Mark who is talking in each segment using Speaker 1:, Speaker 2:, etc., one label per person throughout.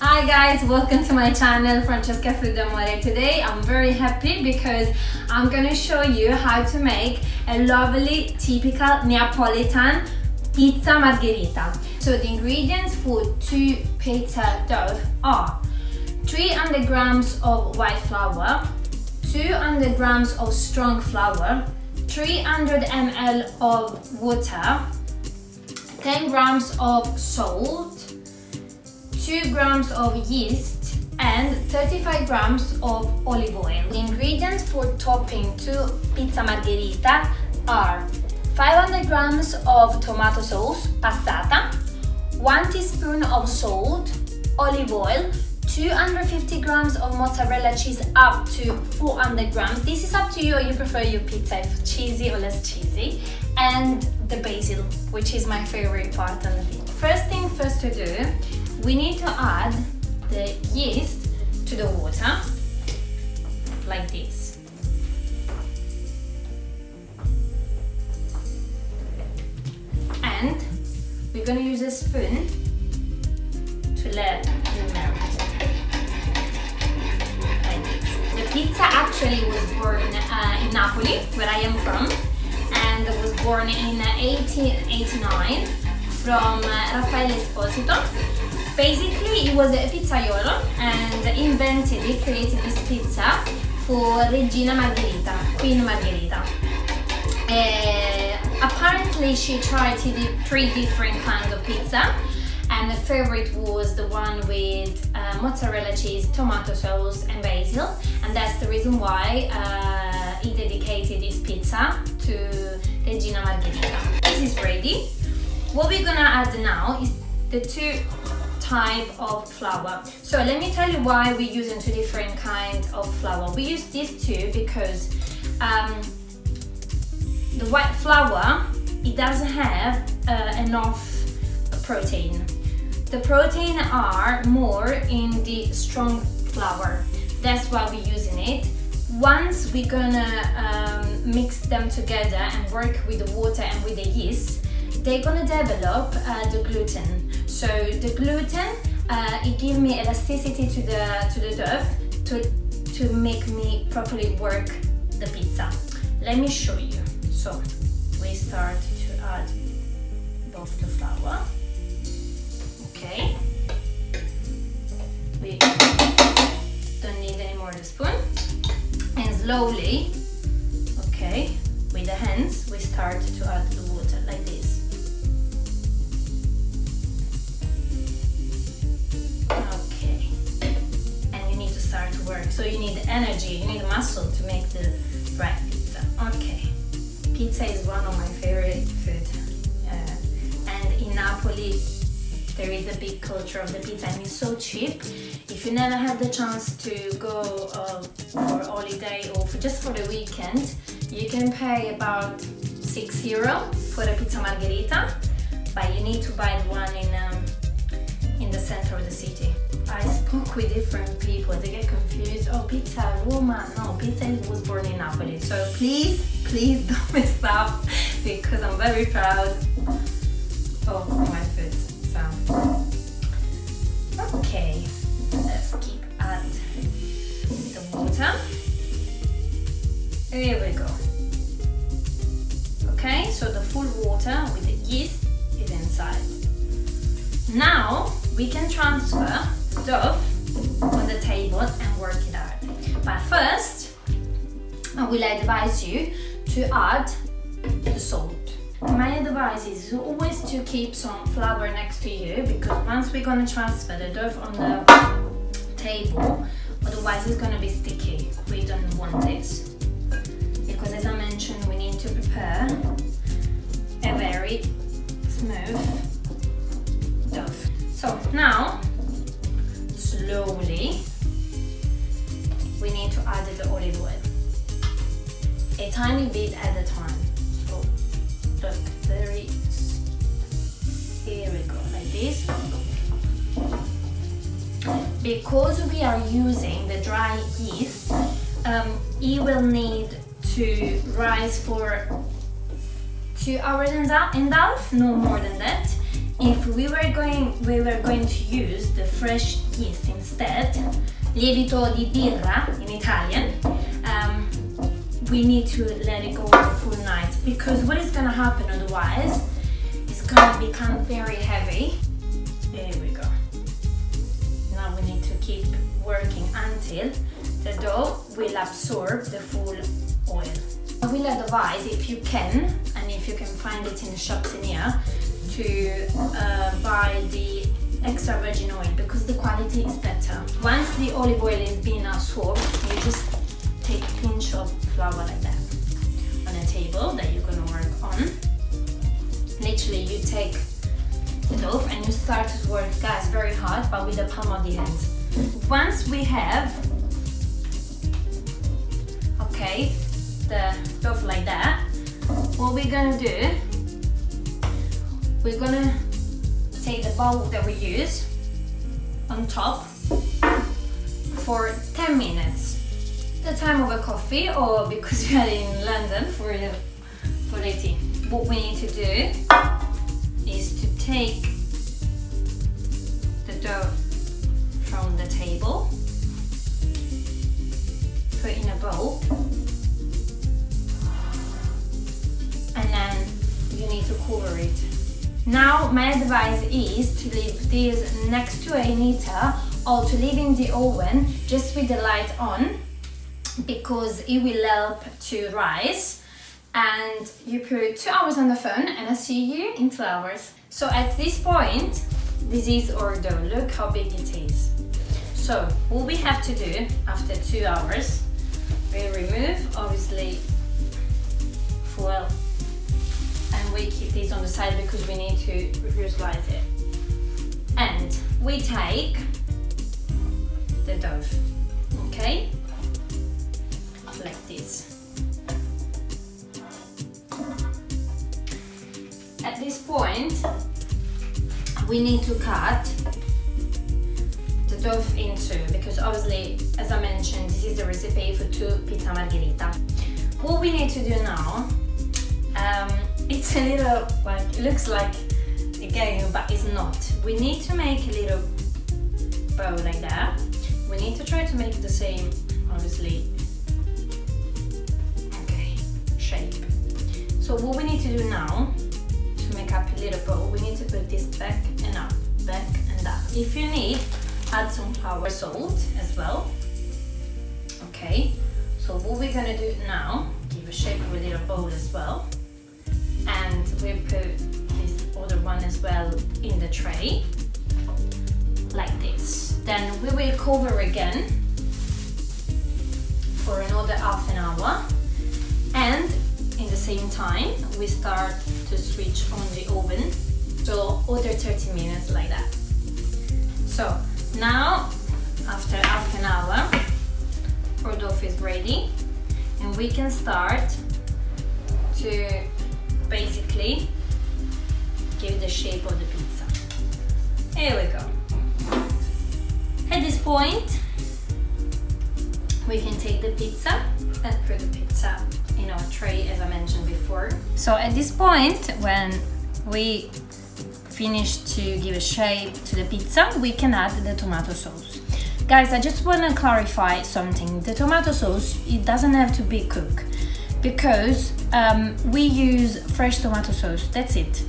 Speaker 1: Hi guys, welcome to my channel Francesca Fruit d'Amore. Today I'm very happy because I'm gonna show you how to make a lovely typical Neapolitan pizza margherita. So the ingredients for 2 pizza dough are 300 grams of white flour, 200 grams of strong flour, 300 ml of water, 10 grams of salt, 2 grams of yeast and 35 grams of olive oil. The ingredients for topping 2 pizza margherita are 500 grams of tomato sauce passata, 1 teaspoon of salt, olive oil, 250 grams of mozzarella cheese up to 400 grams. This is up to you, you prefer your pizza if cheesy or less cheesy. And the basil, which is my favorite part of the pizza. First thing first to do, we need to add the yeast to the water, like this. And we're going to use a spoon to let it melt. Like this. The pizza actually was born in Napoli, where I am from, and was born in 1889 from Raffaele Esposito. Basically, he was a pizzaiolo and he created this pizza for Regina Margherita, Queen Margherita. Apparently, she tried 3 different kinds of pizza, and the favorite was the one with mozzarella cheese, tomato sauce, and basil, and that's the reason why he dedicated this pizza to Regina Margherita. This is ready. What we're gonna add now is the 2 type of flour. So let me tell you why we're using 2 different kinds of flour. We use these 2 because the white flour, it doesn't have enough protein. The protein are more in the strong flour. That's why we're using it. Once we're gonna mix them together and work with the water and with the yeast, they're gonna develop the gluten. So the gluten, it gives me elasticity to the dough to make me properly work the pizza. Let me show you. So we start to add both the flour. Okay. We don't need any more the spoon. And slowly, okay, with the hands, we start to add the water like this. Okay. And you need to start to work. So you need energy, you need muscle to make the right pizza. Okay. Pizza is one of my favorite food. And in Napoli, there is a big culture of the pizza and it's so cheap. If you never had the chance to go for holiday or just for the weekend, you can pay about €6 for a pizza margherita, but you need to buy the one in the center of the city. I spoke with different people, they get confused. Oh, pizza Roma. No, pizza was born in Napoli. So please don't mess up because I'm very proud of my food. Okay, let's keep add the water. Here we go. Okay, so the full water with the yeast is inside. Now we can transfer the dough on the table and work it out. But first, I will advise you to add the salt. My advice is always to keep some flour next to you because once we're going to transfer the dough on the table, otherwise it's going to be sticky. We don't want this because, as I mentioned, we need to prepare a very smooth dough. So now, slowly, we need to add the olive oil, a tiny bit at a time. Look, here we go, like this. Because we are using the dry yeast, it will need to rise for 2 hours and a half, no more than that. if we were going to use the fresh yeast instead, lievito di birra in Italian, we need to let it go the full night, because what is gonna happen otherwise, it's gonna become very heavy. There we go. Now we need to keep working until the dough will absorb the full oil. I will advise, if you can, and if you can find it in the shops in here, to buy the extra virgin oil, because the quality is better. Once the olive oil is being absorbed, you just take a pinch of flour like that on a table that you're gonna work on. Literally, you take the dough and you start to work, guys, very hard, but with the palm of the hands. Once we have, okay, the dough like that, what we're gonna do, we're gonna take the bowl that we use on top for 10 minutes. The time of a coffee, or because we are in London for the tea. What we need to do is to take the dough from the table, put in a bowl, and then you need to cover it. Now my advice is to leave this next to a heater, or to leave in the oven just with the light on, because it will help to rise. And you put 2 hours on the phone, and I'll see you in 2 hours. So at this point, this is our dough. Look how big it is. So what we have to do after 2 hours, we remove obviously foil, and we keep this on the side because we need to reutilize it. And we take the dough, okay, like this. At this point, we need to cut the dough in two, because obviously, as I mentioned, this is the recipe for 2 pizza margherita. What we need to do now, it's a little, like, it looks like a game, but it's not. We need to make a little bow like that. We need to try to make the same, obviously, okay, shape. So what we need to do now, to make up a little bow, we need to put this back and up, back and up. If you need, add some flour, salt as well. Okay, so what we're gonna do now, give a shape of a little bowl as well. And we put this other one as well in the tray, like this. Then we will cover again for another half an hour, and in the same time we start to switch on the oven, so other 30 minutes like that. So now, after half an hour, our dough is ready, and we can start to basically give the shape of the pizza. Here we go. At this point, we can take the pizza and put the pizza in our tray, as I mentioned before. So at this point, when we finish to give a shape to the pizza, we can add the tomato sauce. Guys, I just want to clarify something. The tomato sauce, it doesn't have to be cooked, because we use fresh tomato sauce, that's it.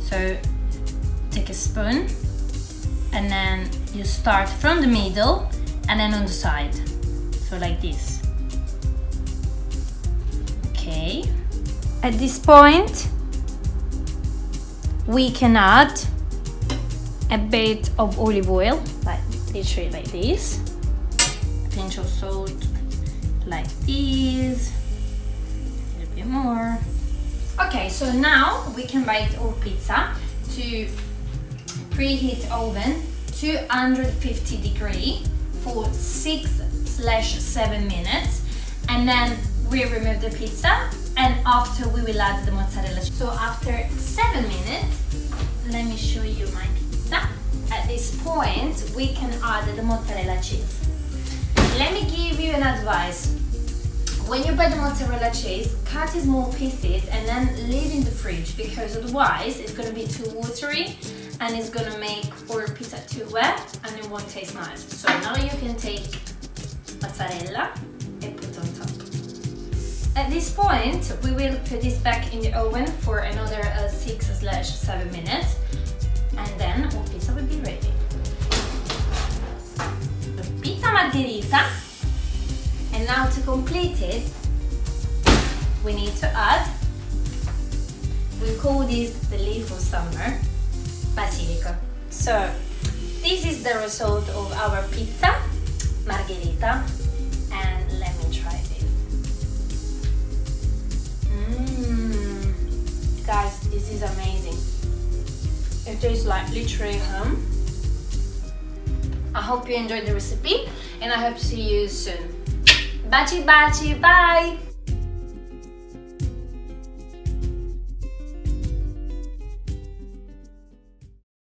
Speaker 1: So take a spoon, and then you start from the middle and then on the side, so like this. Okay, at this point we can add a bit of olive oil, like literally like this, a pinch of salt like this, a little bit more. Okay, so now we can bake our pizza to preheat oven 250 degrees for 6/7 minutes, and then we remove the pizza, and after we will add the mozzarella. So after 7 minutes, let me show you my pizza. At this point, we can add the mozzarella cheese. Let me give you an advice. When you buy the mozzarella cheese, cut in small pieces and then leave in the fridge, because otherwise it's going to be too watery and it's gonna make our pizza too wet and it won't taste nice. So now you can take mozzarella and put on top. At this point, we will put this back in the oven for another 6/7 minutes, and then our pizza will be ready. The pizza margherita, and now to complete it, we need to add, we call this the leaf of summer, basilico. So this is the result of our pizza margherita, and let me try this. Guys, this is amazing. It tastes like literally home. I hope you enjoyed the recipe, and I hope to see you soon. Baci baci, bye!